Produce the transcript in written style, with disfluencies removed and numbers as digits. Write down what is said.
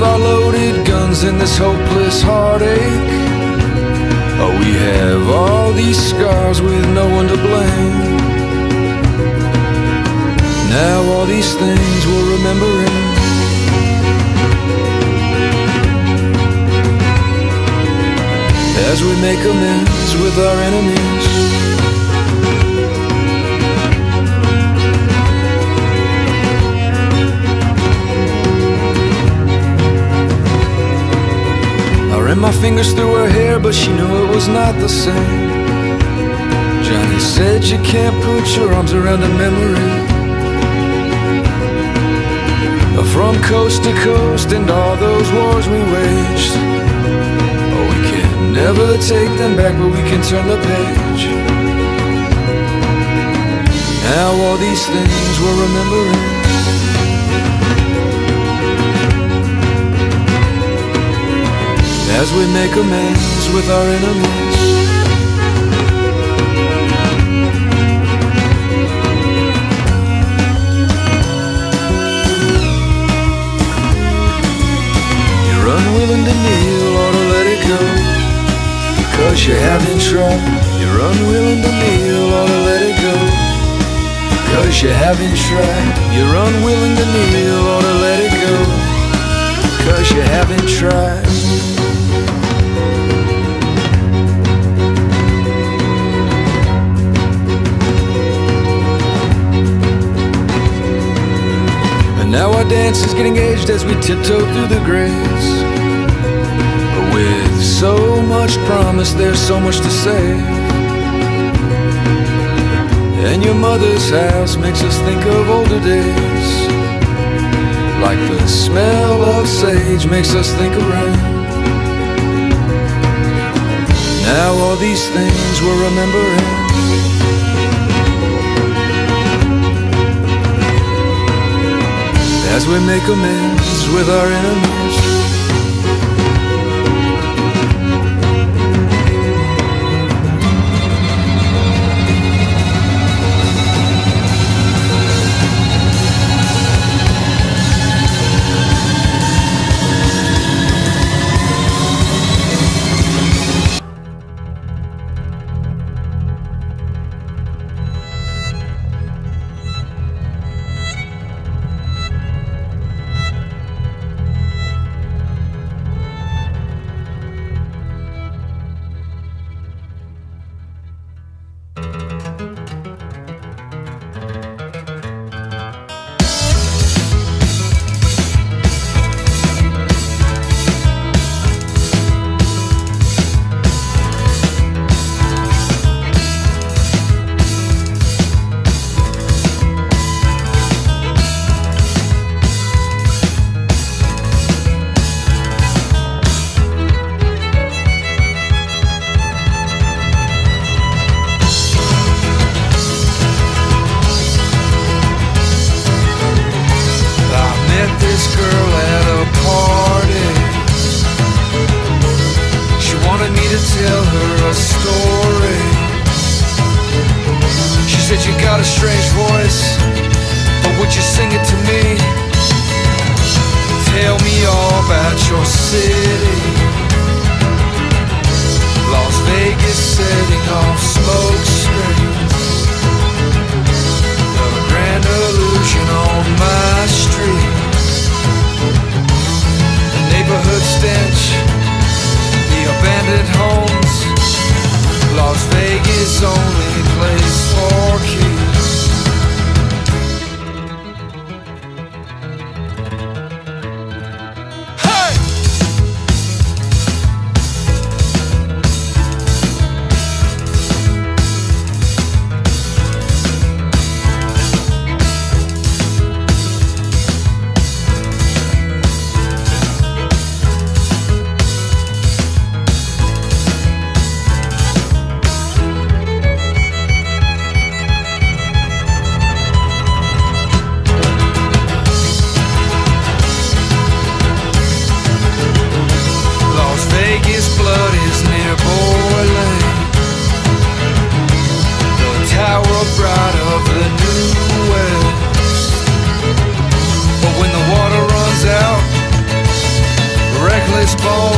our loaded guns and this hopeless heartache. Oh, we have all these scars with no one to blame. Now all these things we're remembering, as we make amends with our enemies. I ran my fingers through her hair, but she knew it was not the same. Johnny said you can't put your arms around a memory. From coast to coast and all those wars we waged. Oh, we can never take them back, but we can turn the page. Now all these things we're remembering, as we make amends with our enemies. You're unwilling to kneel or to let it go, 'cause you haven't tried. You're unwilling to kneel or to let it go, 'cause you haven't tried. You're unwilling to kneel or to let it go, 'cause you haven't tried. Now our dance is getting aged as we tiptoe through the graves. With so much promise, there's so much to say. And your mother's house makes us think of older days, like the smell of sage makes us think of rain. Now all these things we're remembering, as we make amends with our enemies. This girl at a party, she wanted me to tell her a story. She said, you got a strange voice, but would you sing it to me? Tell me all about your city. Las Vegas setting off smoke screens, the grand illusion on my street. Neighborhood stench, the abandoned homes, Las Vegas only place for kids. Hey! Blood is near boiling, the tower bright of the new west. But when the water runs out, baseball